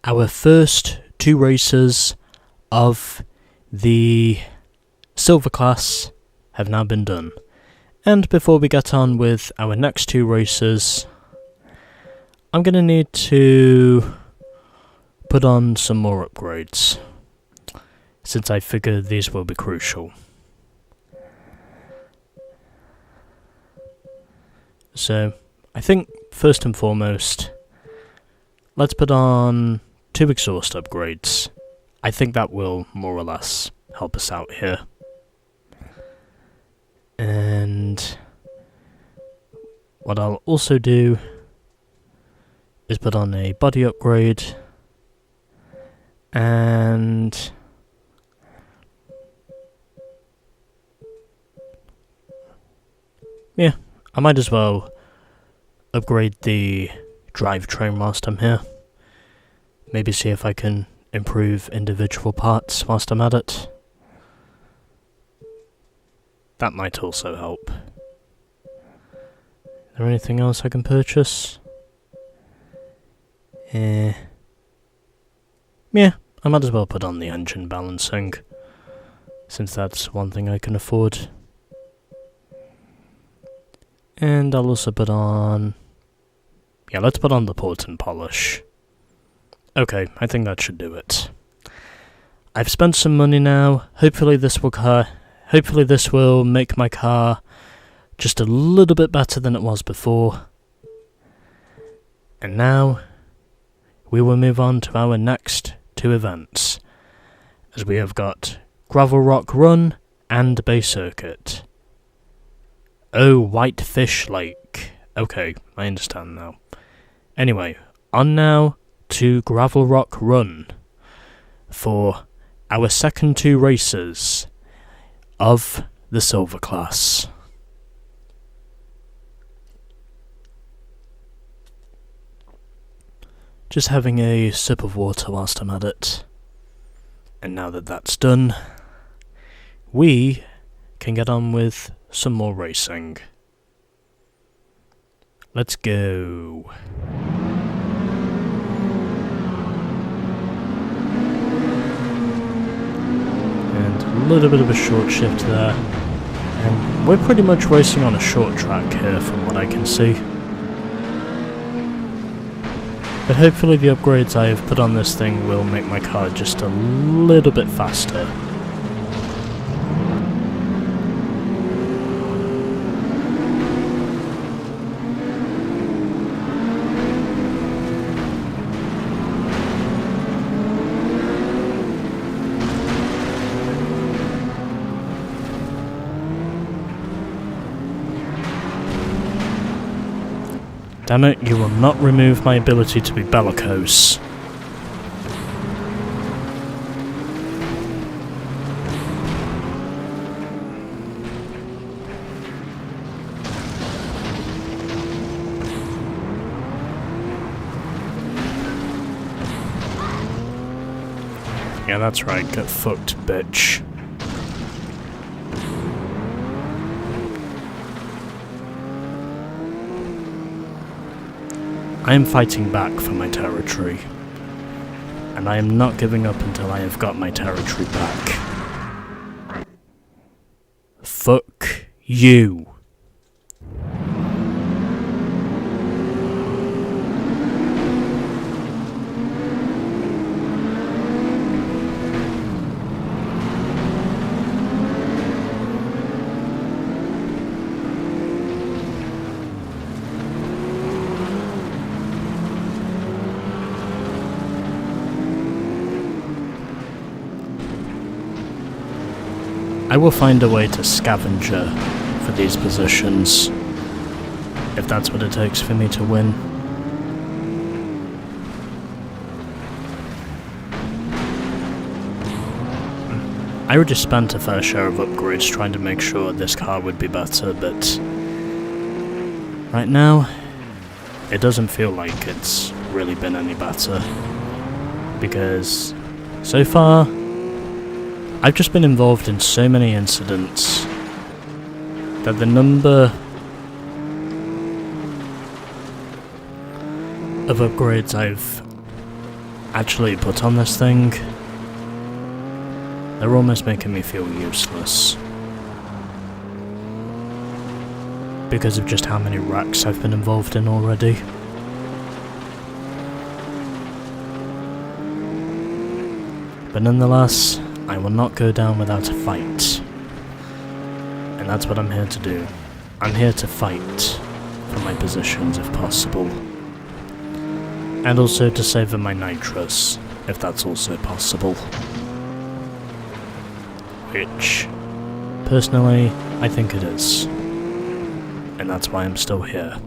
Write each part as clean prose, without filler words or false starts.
our first 2 races of the Silver class have now been done. And before we get on with our next 2 races, I'm going to need to put on some more upgrades, since I figure these will be crucial. So, I think first and foremost, let's put on 2 exhaust upgrades. I think that will more or less help us out here. And what I'll also do is put on a body upgrade, and yeah, I might as well upgrade the drivetrain whilst I'm here. Maybe see if I can improve individual parts whilst I'm at it. That might also help. Is there anything else I can purchase? Yeah, I might as well put on the engine balancing, since that's one thing I can afford. And I'll also put on... yeah, let's put on the port and polish. Okay, I think that should do it. I've spent some money now. Hopefully this will make my car just a little bit better than it was before. And now we will move on to our next 2 events, as we have got Gravel Rock Run and Bay Circuit. Oh, Whitefish Lake. Okay, I understand now. Anyway, on now to Gravel Rock Run for our second 2 races of the Silver class. Just having a sip of water whilst I'm at it. And now that that's done, we can get on with some more racing. Let's go. And a little bit of a short shift there. And we're pretty much racing on a short track here from what I can see. But hopefully the upgrades I have put on this thing will make my car just a little bit faster. Damn it, you will not remove my ability to be bellicose. Yeah, that's right, get fucked, bitch. I am fighting back for my territory, and I am not giving up until I have got my territory back. Fuck you. I will find a way to scavenger for these positions, if that's what it takes for me to win. I already spent a fair share of upgrades trying to make sure this car would be better, but right now, it doesn't feel like it's really been any better, because so far, I've just been involved in so many incidents that the number of upgrades I've actually put on this thing, they're almost making me feel useless. Because of just how many wrecks I've been involved in already. But nonetheless, I will not go down without a fight. And that's what I'm here to do. I'm here to fight for my positions if possible. And also to savour my nitrous, if that's also possible. Which, personally, I think it is. And that's why I'm still here.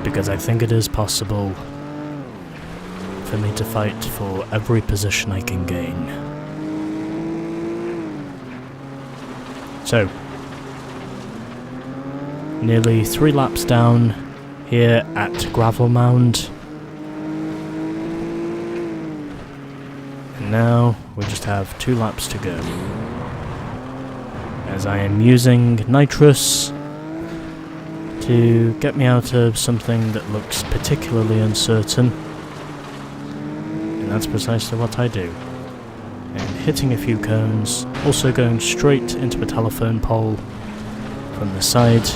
Because I think it is possible for me to fight for every position I can gain. So, nearly 3 laps down here at Gravel Mound. And now we just have 2 laps to go. As I am using nitrous to get me out of something that looks particularly uncertain. And that's precisely what I do. And hitting a few cones, also going straight into a telephone pole from the side,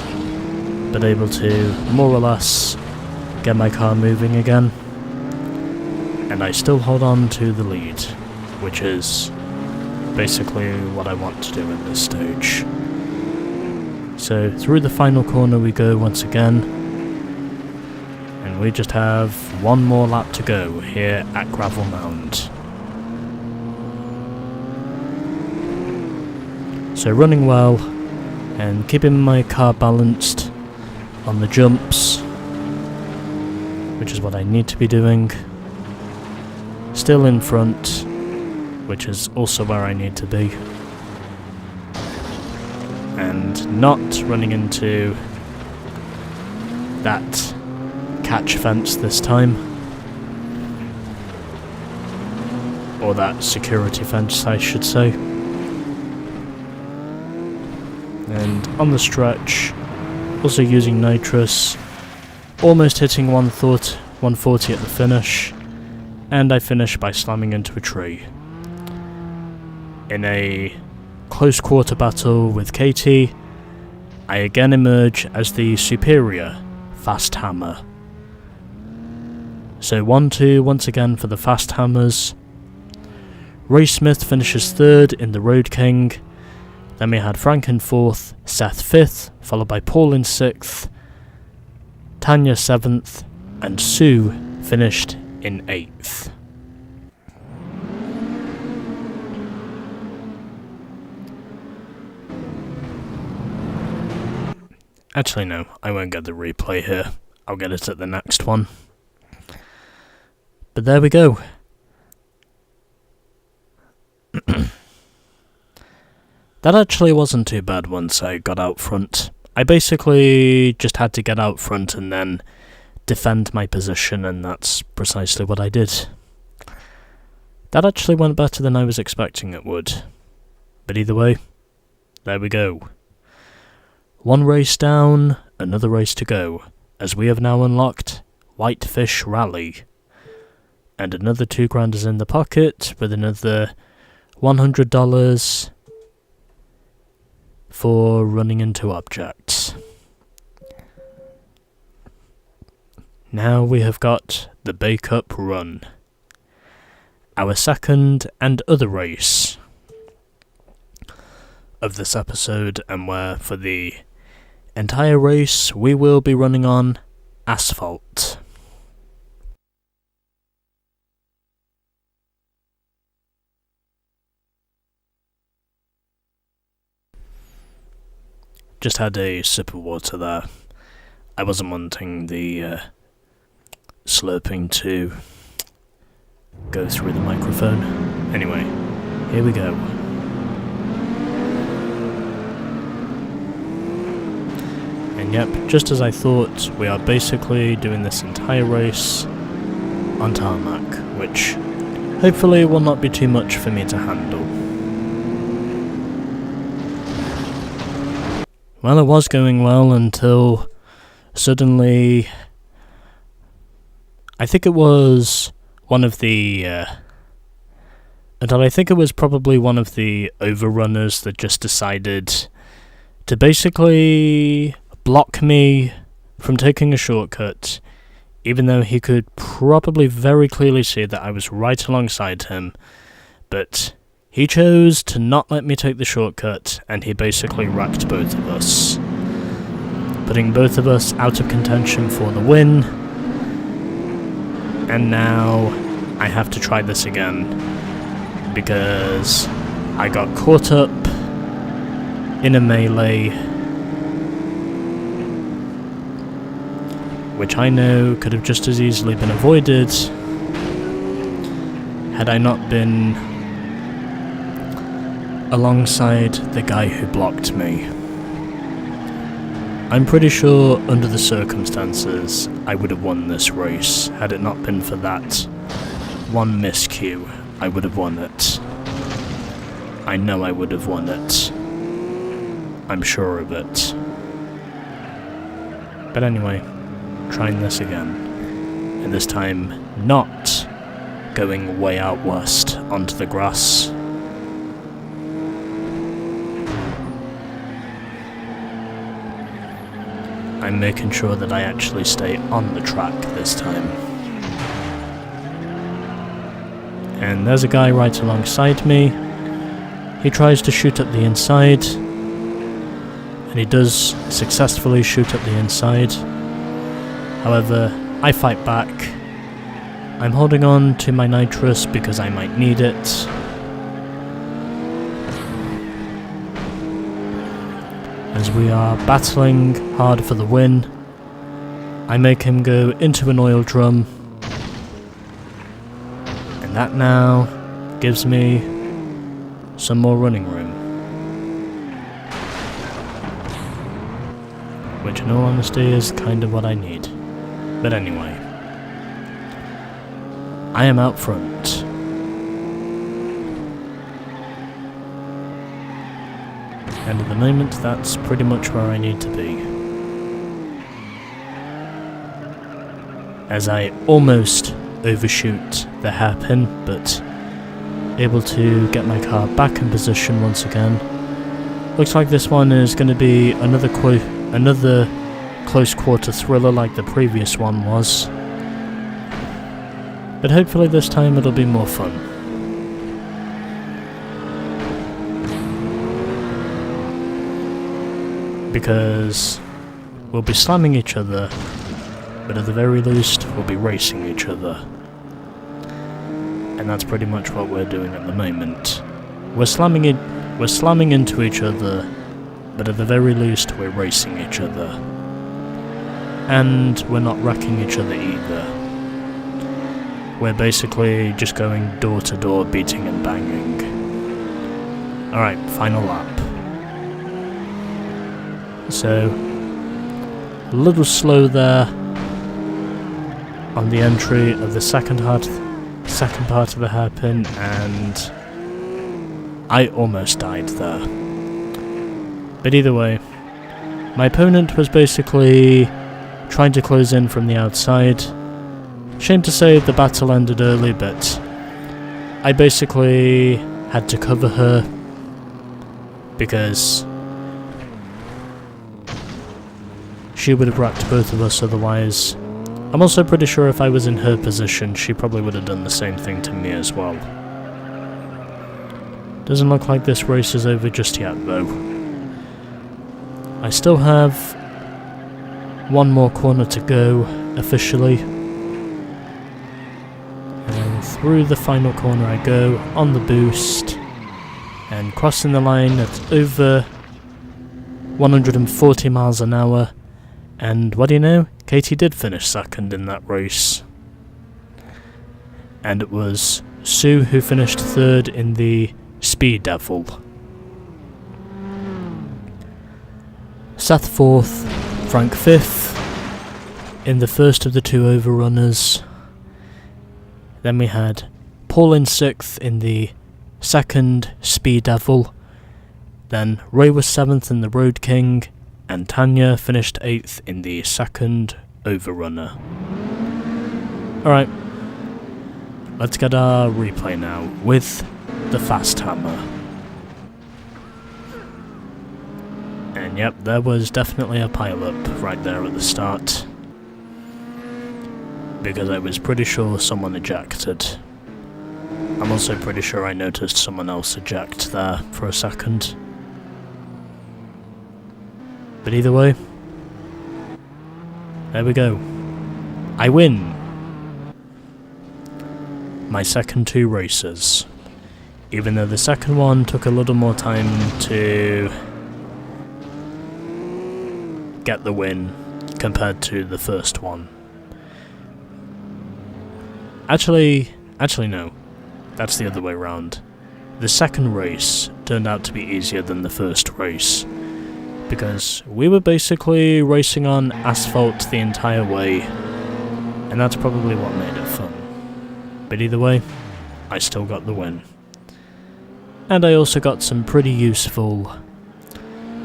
but able to more or less get my car moving again. And I still hold on to the lead, which is basically what I want to do at this stage. So through the final corner we go once again, and we just have 1 more lap to go here at Gravel Mound. So running well and keeping my car balanced on the jumps, which is what I need to be doing. Still in front, which is also where I need to be. And not running into that catch fence this time. Or that security fence, I should say. And on the stretch, also using nitrous, almost hitting 140 at the finish, and I finish by slamming into a tree. In a close quarter battle with Katie, I again emerge as the superior Fast Hammer. So 1-2 once again for the Fast Hammers. Ray Smith finishes 3rd in the Road King. Then we had Frank in 4th, Seth 5th, followed by Paul in 6th, Tanya 7th, and Sue finished in 8th. Actually no, I won't get the replay here. I'll get it at the next one. But there we go. That actually wasn't too bad once I got out front. I basically just had to get out front and then defend my position, and that's precisely what I did. That actually went better than I was expecting it would. But either way, there we go. 1 race down, another race to go, as we have now unlocked Whitefish Rally. And another $2,000 is in the pocket, with another $100 for running into objects. Now we have got the Bake Up Run, our second and other race of this episode, and where for the entire race we will be running on asphalt. Just had a sip of water there. I wasn't wanting the slurping to go through the microphone. Anyway, here we go. And yep, just as I thought, we are basically doing this entire race on tarmac, which hopefully will not be too much for me to handle. Well, it was going well until suddenly I think it was one of the... and I think it was probably one of the overrunners that just decided to basically block me from taking a shortcut, even though he could probably very clearly see that I was right alongside him, but he chose to not let me take the shortcut, and he basically wrecked both of us, putting both of us out of contention for the win. And now I have to try this again, because I got caught up in a melee, which I know could have just as easily been avoided had I not been alongside the guy who blocked me. I'm pretty sure under the circumstances I would have won this race had it not been for that one miscue. I would have won it. I know I would have won it. I'm sure of it. But anyway, trying this again. And this time not going way out west onto the grass. I'm making sure that I actually stay on the track this time. And there's a guy right alongside me. He tries to shoot up the inside, and he does successfully shoot up the inside. However, I fight back. I'm holding on to my nitrous because I might need it. As we are battling hard for the win, I make him go into an oil drum, and that now gives me some more running room, which in all honesty is kind of what I need. But anyway, I am out front. And at the moment, that's pretty much where I need to be. As I almost overshoot the hairpin, but able to get my car back in position once again. Looks like this one is going to be another close quarter thriller like the previous one was. But hopefully this time it'll be more fun. Because we'll be slamming each other, but at the very least we'll be racing each other. And that's pretty much what we're doing at the moment. We're slamming into each other, but at the very least we're racing each other. And we're not wrecking each other either. We're basically just going door to door, beating and banging. Alright, final lap. So, a little slow there on the entry of the second part of the hairpin, and I almost died there. But either way, my opponent was basically trying to close in from the outside. Shame to say the battle ended early, but I basically had to cover her because she would have wrecked both of us otherwise. I'm also pretty sure if I was in her position, she probably would have done the same thing to me as well. Doesn't look like this race is over just yet, though. I still have one more corner to go, officially. And through the final corner I go, on the boost, and crossing the line at over 140 miles an hour. And what do you know? Katie did finish second in that race. And it was Sue who finished third in the Speed Devil. Seth fourth, Frank fifth in the first of the two overrunners. Then we had Paul in sixth in the second Speed Devil. Then Ray was seventh in the Road King, and Tanya finished 8th in the second Overrunner. Alright, let's get our replay now with the fast hammer. And yep, there was definitely a pile-up right there at the start, because I was pretty sure someone ejected. I'm also pretty sure I noticed someone else eject there for a second. But either way, there we go. I win! My second 2 races. Even though the second one took a little more time to get the win compared to the first one. Actually no. That's the other way around. The second race turned out to be easier than the first race, because we were basically racing on asphalt the entire way, and that's probably what made it fun. But either way, I still got the win. And I also got some pretty useful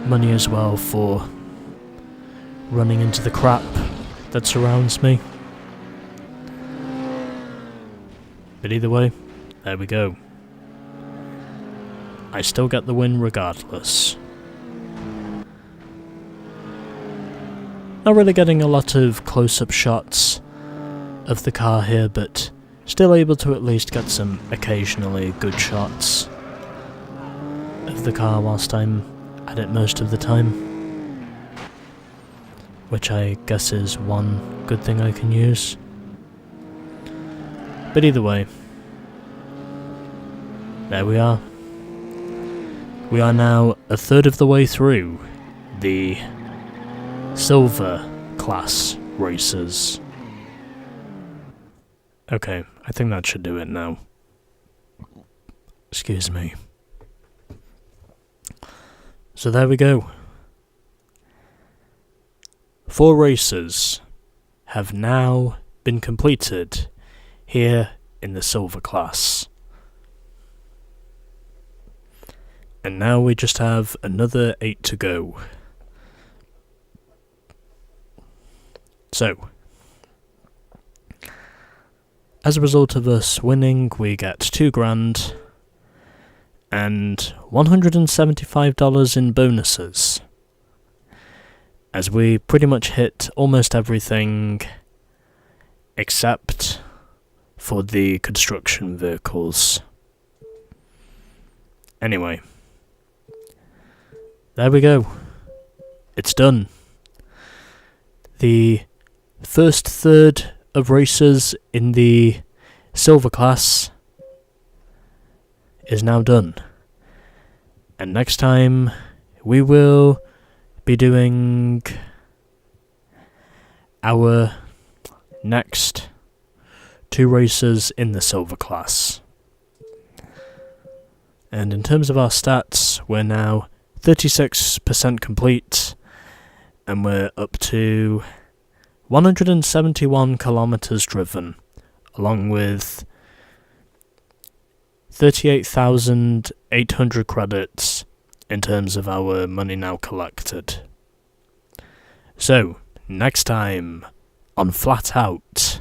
money as well for running into the crap that surrounds me. But either way, there we go. I still get the win regardless. Not really getting a lot of close-up shots of the car here, but still able to at least get some occasionally good shots of the car whilst I'm at it most of the time. Which I guess is one good thing I can use. But either way, there we are. We are now a third of the way through the silver class races. Okay, I think that should do it now. Excuse me. So there we go. 4 races have now been completed here in the silver class. And now we just have another 8 to go. So, as a result of us winning, we get $2,000 and $175 in bonuses, as we pretty much hit almost everything except for the construction vehicles. Anyway, there we go. It's done. The first third of races in the silver class is now done. And next time we will be doing our next 2 races in the silver class. And in terms of our stats, we're now 36% complete, and we're up to 171 kilometers driven, along with 38,800 credits in terms of our money now collected. So, next time on FlatOut,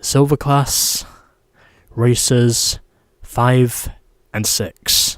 silver class races 5 and 6.